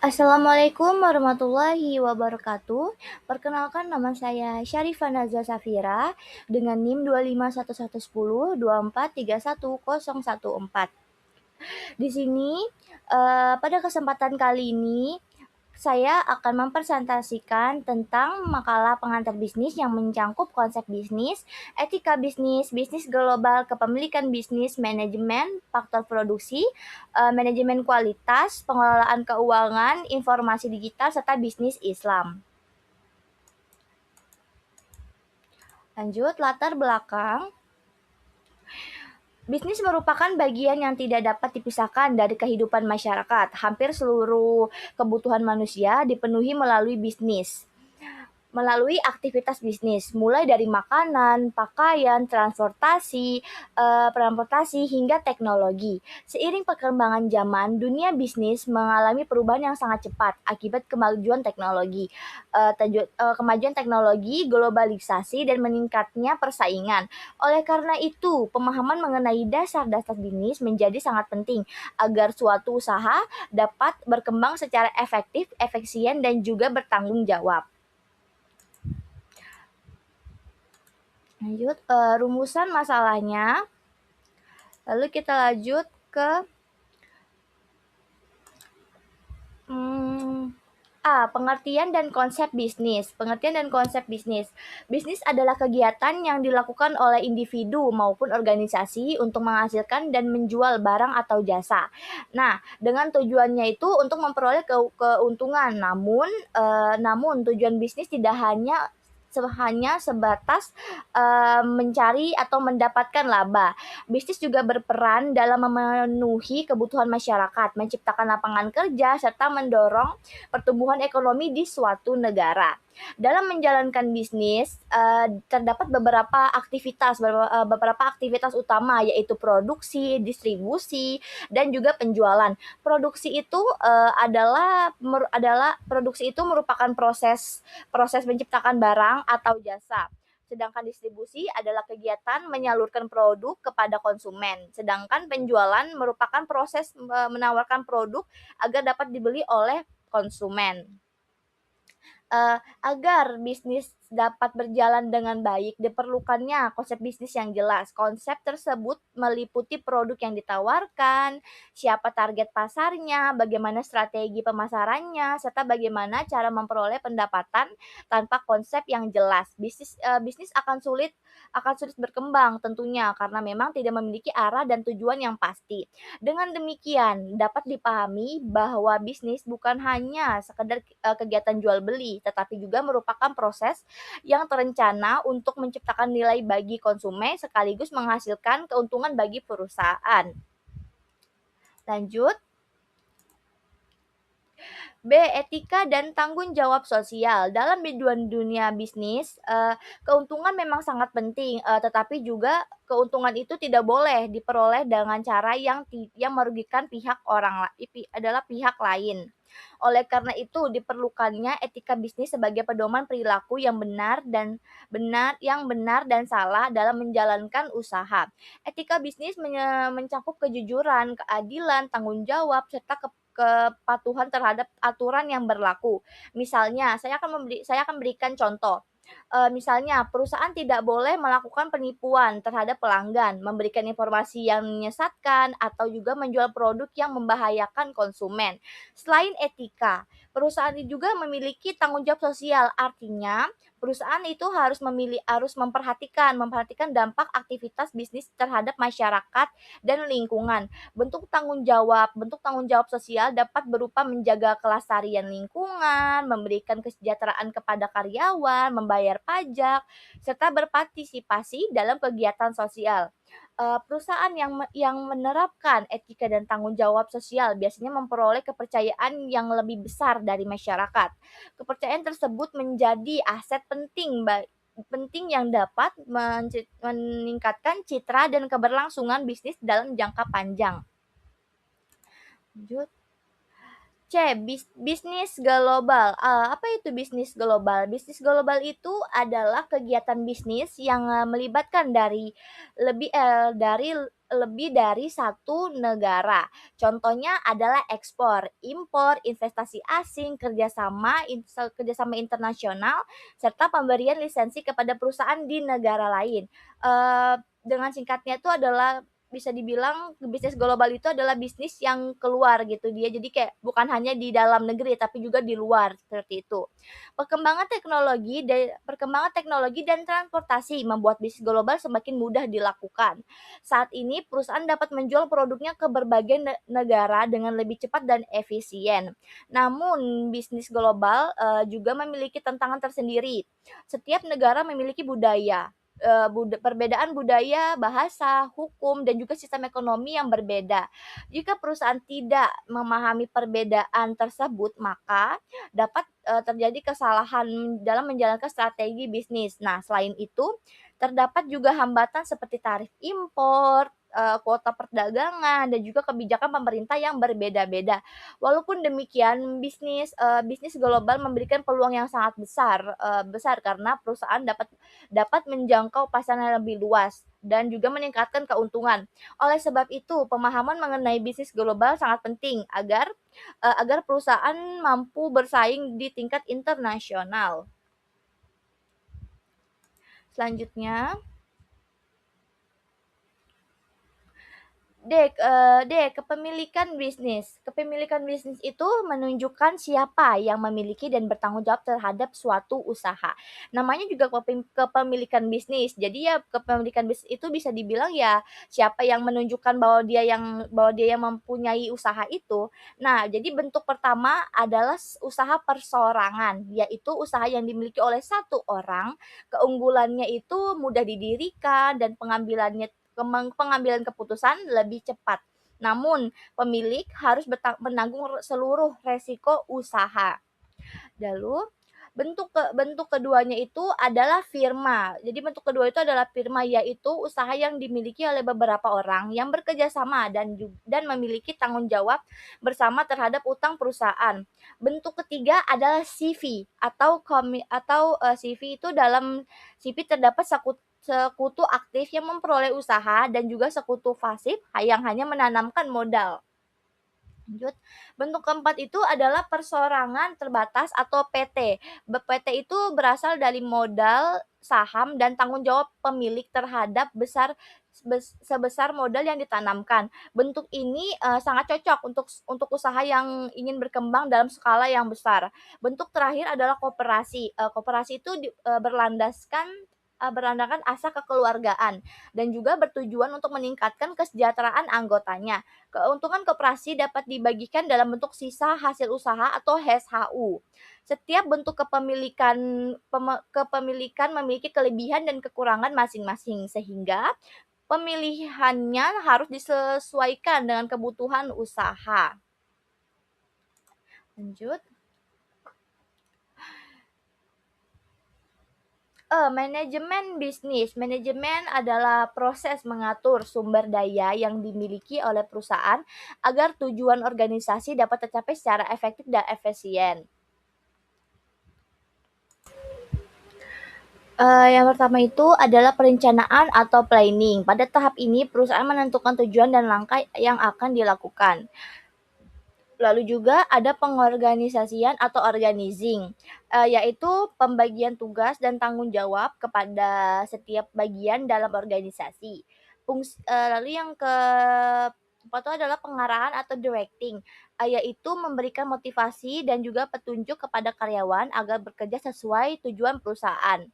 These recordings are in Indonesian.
Assalamualaikum warahmatullahi wabarakatuh. Perkenalkan nama saya Syarifah Nazwa Safira dengan NIM 2511024311014. Di sini pada kesempatan kali ini saya akan mempresentasikan tentang makalah pengantar bisnis yang mencangkup konsep bisnis, etika bisnis, bisnis global, kepemilikan bisnis, manajemen, faktor produksi, manajemen kualitas, pengelolaan keuangan, informasi digital, serta bisnis Islam. Lanjut, latar belakang. Bisnis merupakan bagian yang tidak dapat dipisahkan dari kehidupan masyarakat. Hampir seluruh kebutuhan manusia dipenuhi melalui bisnis. Melalui aktivitas bisnis, mulai dari makanan, pakaian, transportasi hingga teknologi. Seiring perkembangan zaman, dunia bisnis mengalami perubahan yang sangat cepat akibat kemajuan teknologi, globalisasi, dan meningkatnya persaingan. Oleh karena itu, pemahaman mengenai dasar-dasar bisnis menjadi sangat penting agar suatu usaha dapat berkembang secara efektif, efisien, dan juga bertanggung jawab. Lanjut, rumusan masalahnya, lalu kita lanjut ke pengertian dan konsep bisnis. Pengertian dan konsep bisnis. Bisnis adalah kegiatan yang dilakukan oleh individu maupun organisasi untuk menghasilkan dan menjual barang atau jasa. Nah, dengan tujuannya itu untuk memperoleh keuntungan. Namun tujuan bisnis tidak hanya sebatas mencari atau mendapatkan laba. Bisnis juga berperan dalam memenuhi kebutuhan masyarakat, menciptakan lapangan kerja, serta mendorong pertumbuhan ekonomi di suatu negara. Dalam menjalankan bisnis, terdapat beberapa aktivitas utama, yaitu produksi, distribusi, dan juga penjualan. Produksi itu produksi itu merupakan proses proses menciptakan barang atau jasa. Sedangkan distribusi adalah kegiatan menyalurkan produk kepada konsumen. Sedangkan penjualan merupakan proses menawarkan produk agar dapat dibeli oleh konsumen. Agar bisnis dapat berjalan dengan baik, diperlukannya konsep bisnis yang jelas. Konsep tersebut meliputi produk yang ditawarkan, siapa target pasarnya, bagaimana strategi pemasarannya, serta bagaimana cara memperoleh pendapatan. Tanpa konsep yang jelas, bisnis akan sulit berkembang tentunya karena memang tidak memiliki arah dan tujuan yang pasti. Dengan demikian, dapat dipahami bahwa bisnis bukan hanya sekedar kegiatan jual beli, tetapi juga merupakan proses yang terencana untuk menciptakan nilai bagi konsumen sekaligus menghasilkan keuntungan bagi perusahaan. Lanjut. B. Etika dan tanggung jawab sosial. Dalam dunia bisnis, keuntungan memang sangat penting, tetapi juga keuntungan itu tidak boleh diperoleh dengan cara yang merugikan pihak lain. Oleh karena itu, diperlukannya etika bisnis sebagai pedoman perilaku yang benar dan salah dalam menjalankan usaha. Etika bisnis mencakup kejujuran, keadilan, tanggung jawab, serta kepatuhan terhadap aturan yang berlaku. Misalnya, saya akan berikan contoh. Misalnya, perusahaan tidak boleh melakukan penipuan terhadap pelanggan, memberikan informasi yang menyesatkan, atau juga menjual produk yang membahayakan konsumen. Selain etika, perusahaan ini juga memiliki tanggung jawab sosial. Artinya, perusahaan itu harus memperhatikan dampak aktivitas bisnis terhadap masyarakat dan lingkungan. Bentuk tanggung jawab sosial dapat berupa menjaga kelestarian lingkungan, memberikan kesejahteraan kepada karyawan, membayar pajak, serta berpartisipasi dalam kegiatan sosial. Perusahaan yang menerapkan etika dan tanggung jawab sosial biasanya memperoleh kepercayaan yang lebih besar dari masyarakat. Kepercayaan tersebut menjadi aset penting yang dapat meningkatkan citra dan keberlangsungan bisnis dalam jangka panjang. Lanjut. C. Bisnis global. Apa itu bisnis global? Bisnis global itu adalah kegiatan bisnis yang melibatkan dari lebih dari satu negara. Contohnya adalah ekspor, impor, investasi asing, kerjasama internasional, serta pemberian lisensi kepada perusahaan di negara lain. Dengan singkatnya itu adalah bisa dibilang bisnis global itu adalah bisnis yang keluar gitu dia, jadi kayak bukan hanya di dalam negeri tapi juga di luar, seperti itu. Perkembangan teknologi dan transportasi membuat bisnis global semakin mudah dilakukan. Saat ini perusahaan dapat menjual produknya ke berbagai negara dengan lebih cepat dan efisien. Namun bisnis global, juga memiliki tantangan tersendiri. Setiap negara memiliki budaya, perbedaan budaya, bahasa, hukum, dan juga sistem ekonomi yang berbeda. Jika perusahaan tidak memahami perbedaan tersebut, maka dapat, terjadi kesalahan dalam menjalankan strategi bisnis. Nah, selain itu, terdapat juga hambatan seperti tarif impor, kuota perdagangan, dan juga kebijakan pemerintah yang berbeda-beda. Walaupun demikian, bisnis global memberikan peluang yang sangat besar karena perusahaan dapat dapat menjangkau pasar yang lebih luas dan juga meningkatkan keuntungan. Oleh sebab itu, pemahaman mengenai bisnis global sangat penting agar perusahaan mampu bersaing di tingkat internasional. Selanjutnya, kepemilikan bisnis. Kepemilikan bisnis itu menunjukkan siapa yang memiliki dan bertanggung jawab terhadap suatu usaha. Namanya juga kepemilikan bisnis. Jadi ya kepemilikan bisnis itu bisa dibilang ya siapa yang menunjukkan bahwa dia yang mempunyai usaha itu. Nah, jadi bentuk pertama adalah usaha perseorangan, yaitu usaha yang dimiliki oleh satu orang. Keunggulannya itu mudah didirikan dan pengambilan keputusan lebih cepat. Namun, pemilik harus menanggung seluruh resiko usaha. Lalu bentuk keduanya itu adalah firma. Jadi bentuk kedua itu adalah firma, yaitu usaha yang dimiliki oleh beberapa orang yang bekerja sama dan memiliki tanggung jawab bersama terhadap utang perusahaan. Bentuk ketiga adalah CV CV itu dalam CV terdapat sekutu aktif yang memperoleh usaha dan juga sekutu pasif yang hanya menanamkan modal. Lanjut, bentuk keempat itu adalah perseorangan terbatas atau PT. PT itu berasal dari modal, saham, dan tanggung jawab pemilik terhadap sebesar modal yang ditanamkan. Bentuk ini sangat cocok untuk usaha yang ingin berkembang dalam skala yang besar. Bentuk terakhir adalah koperasi. Koperasi itu berlandaskan asa kekeluargaan dan juga bertujuan untuk meningkatkan kesejahteraan anggotanya. Keuntungan koperasi dapat dibagikan dalam bentuk sisa hasil usaha atau HSHU. Setiap bentuk kepemilikan memiliki kelebihan dan kekurangan masing-masing, sehingga pemilihannya harus disesuaikan dengan kebutuhan usaha. Lanjut. Manajemen bisnis. Manajemen adalah proses mengatur sumber daya yang dimiliki oleh perusahaan agar tujuan organisasi dapat tercapai secara efektif dan efisien. Yang pertama itu adalah perencanaan atau planning. Pada tahap ini, perusahaan menentukan tujuan dan langkah yang akan dilakukan. Lalu juga ada pengorganisasian atau organizing, yaitu pembagian tugas dan tanggung jawab kepada setiap bagian dalam organisasi. Lalu yang keempat itu adalah pengarahan atau directing, yaitu memberikan motivasi dan juga petunjuk kepada karyawan agar bekerja sesuai tujuan perusahaan.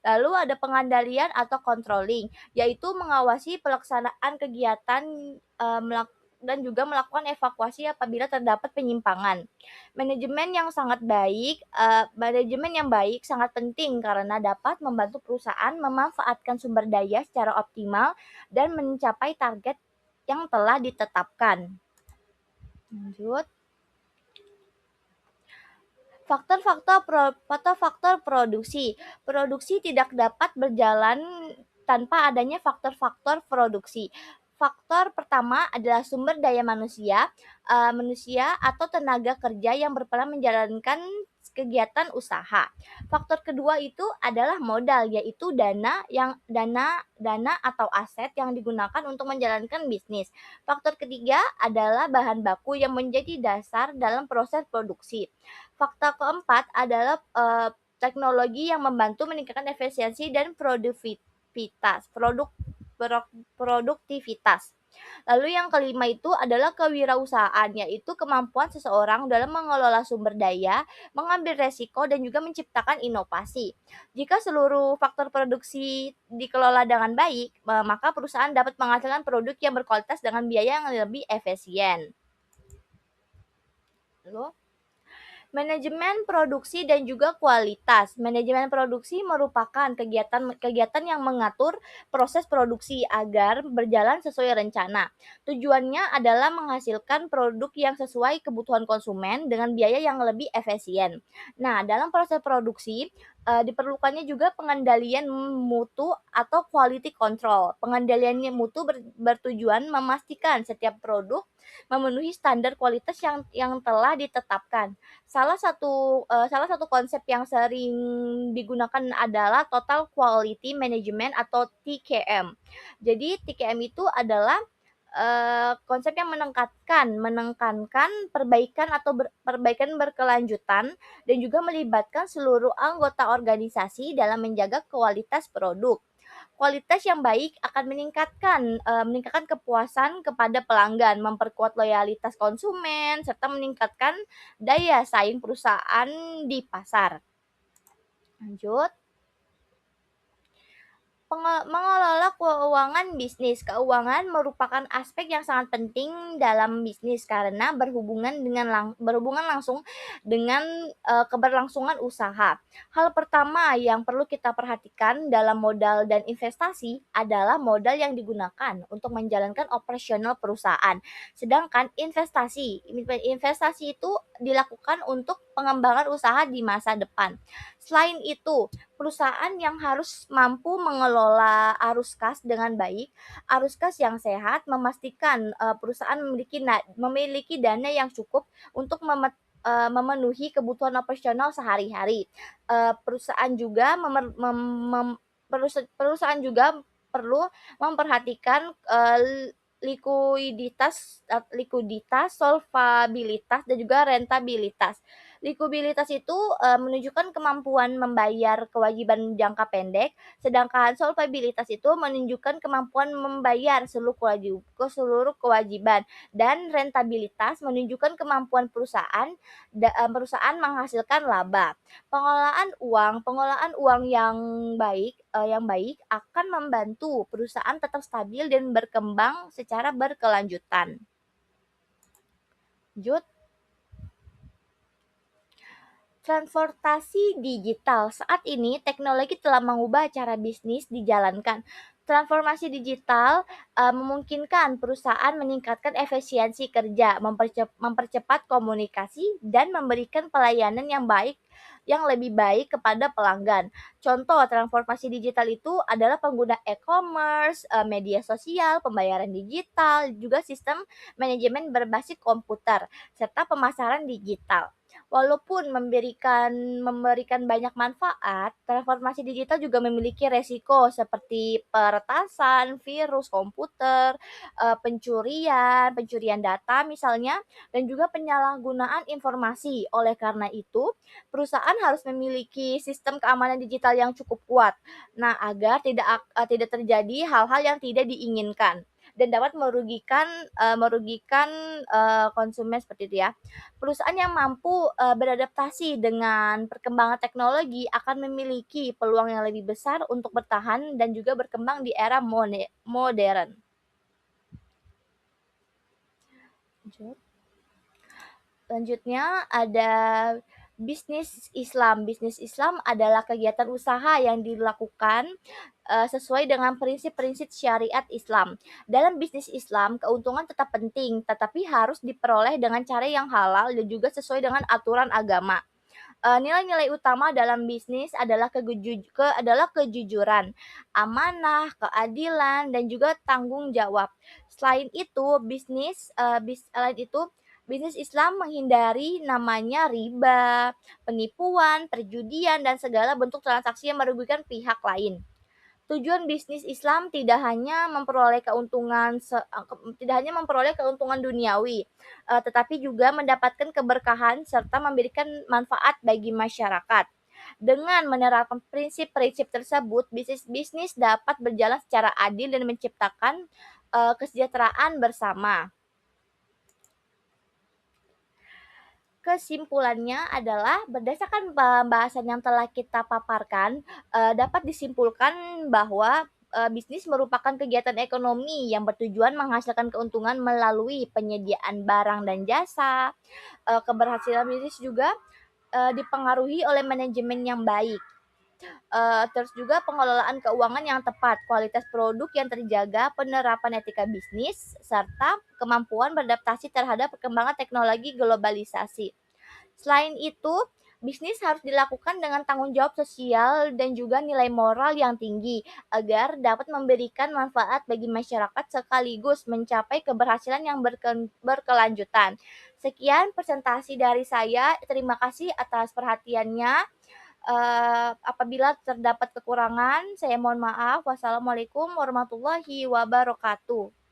Lalu ada pengandalian atau controlling, yaitu mengawasi pelaksanaan kegiatan, dan juga melakukan evakuasi apabila terdapat penyimpangan. Manajemen yang baik sangat penting karena dapat membantu perusahaan memanfaatkan sumber daya secara optimal dan mencapai target yang telah ditetapkan. Lanjut. Faktor produksi. Produksi tidak dapat berjalan tanpa adanya faktor-faktor produksi. Faktor pertama adalah sumber daya manusia atau tenaga kerja yang berperan menjalankan kegiatan usaha. Faktor kedua itu adalah modal, yaitu dana atau aset yang digunakan untuk menjalankan bisnis. Faktor ketiga adalah bahan baku yang menjadi dasar dalam proses produksi. Faktor keempat adalah teknologi yang membantu meningkatkan efisiensi dan produktivitas. Lalu yang kelima itu adalah kewirausahaan, yaitu kemampuan seseorang dalam mengelola sumber daya, mengambil resiko, dan juga menciptakan inovasi. Jika seluruh faktor produksi dikelola dengan baik, maka perusahaan dapat menghasilkan produk yang berkualitas dengan biaya yang lebih efisien. Lalu, manajemen produksi dan juga kualitas. Manajemen produksi merupakan kegiatan yang mengatur proses produksi agar berjalan sesuai rencana. Tujuannya adalah menghasilkan produk yang sesuai kebutuhan konsumen dengan biaya yang lebih efisien. Nah, dalam proses produksi diperlukannya juga pengendalian mutu atau quality control. Pengendalian mutu bertujuan memastikan setiap produk memenuhi standar kualitas yang telah ditetapkan. Salah satu konsep yang sering digunakan adalah Total Quality Management atau TQM. Jadi TQM itu adalah konsep yang menekankan perbaikan berkelanjutan dan juga melibatkan seluruh anggota organisasi dalam menjaga kualitas produk. Kualitas yang baik akan meningkatkan kepuasan kepada pelanggan, memperkuat loyalitas konsumen, serta meningkatkan daya saing perusahaan di pasar. Lanjut. Mengelola keuangan bisnis. Keuangan merupakan aspek yang sangat penting dalam bisnis karena berhubungan langsung dengan keberlangsungan usaha. Hal pertama yang perlu kita perhatikan dalam modal dan investasi adalah modal yang digunakan untuk menjalankan operasional perusahaan. Sedangkan investasi itu dilakukan untuk pengembangan usaha di masa depan. Selain itu, perusahaan yang harus mampu mengelola arus kas dengan baik. Arus kas yang sehat memastikan perusahaan memiliki dana yang cukup untuk memenuhi kebutuhan operasional sehari-hari. Perusahaan juga perusahaan juga perlu memperhatikan likuiditas, solvabilitas, dan juga rentabilitas. Likuiditas itu menunjukkan kemampuan membayar kewajiban jangka pendek, sedangkan solvabilitas itu menunjukkan kemampuan membayar seluruh kewajiban, dan rentabilitas menunjukkan kemampuan perusahaan menghasilkan laba. Pengelolaan uang yang baik akan membantu perusahaan tetap stabil dan berkembang secara berkelanjutan. Lanjut. Transportasi digital. Saat ini teknologi telah mengubah cara bisnis dijalankan. Transformasi digital memungkinkan perusahaan meningkatkan efisiensi kerja, mempercepat komunikasi, dan memberikan pelayanan yang lebih baik kepada pelanggan. Contoh transformasi digital itu adalah pengguna e-commerce, media sosial, pembayaran digital, juga sistem manajemen berbasis komputer, serta pemasaran digital. Walaupun memberikan banyak manfaat, transformasi digital juga memiliki resiko seperti peretasan virus komputer, pencurian data misalnya, dan juga penyalahgunaan informasi. Oleh karena itu, perusahaan harus memiliki sistem keamanan digital yang cukup kuat. Nah, agar tidak terjadi hal-hal yang tidak diinginkan dan dapat merugikan konsumen seperti itu ya. Perusahaan yang mampu beradaptasi dengan perkembangan teknologi akan memiliki peluang yang lebih besar untuk bertahan dan juga berkembang di era modern. Selanjutnya ada bisnis Islam. Bisnis Islam adalah kegiatan usaha yang dilakukan sesuai dengan prinsip-prinsip syariat Islam. Dalam bisnis Islam, keuntungan tetap penting, tetapi harus diperoleh dengan cara yang halal dan juga sesuai dengan aturan agama. Nilai-nilai utama dalam bisnis adalah kejujuran, amanah, keadilan, dan juga tanggung jawab. Selain itu, Bisnis Islam menghindari namanya riba, penipuan, perjudian, dan segala bentuk transaksi yang merugikan pihak lain. Tujuan bisnis Islam tidak hanya memperoleh keuntungan duniawi, tetapi juga mendapatkan keberkahan serta memberikan manfaat bagi masyarakat. Dengan menerapkan prinsip-prinsip tersebut, bisnis-bisnis dapat berjalan secara adil dan menciptakan kesejahteraan bersama. Kesimpulannya adalah berdasarkan pembahasan yang telah kita paparkan, dapat disimpulkan bahwa, bisnis merupakan kegiatan ekonomi yang bertujuan menghasilkan keuntungan melalui penyediaan barang dan jasa. Keberhasilan bisnis juga, dipengaruhi oleh manajemen yang baik, terus juga pengelolaan keuangan yang tepat, kualitas produk yang terjaga, penerapan etika bisnis, serta kemampuan beradaptasi terhadap perkembangan teknologi globalisasi. Selain itu, bisnis harus dilakukan dengan tanggung jawab sosial dan juga nilai moral yang tinggi agar dapat memberikan manfaat bagi masyarakat sekaligus mencapai keberhasilan yang berkelanjutan. Sekian presentasi dari saya. Terima kasih atas perhatiannya. Apabila terdapat kekurangan, saya mohon maaf. Wassalamualaikum warahmatullahi wabarakatuh.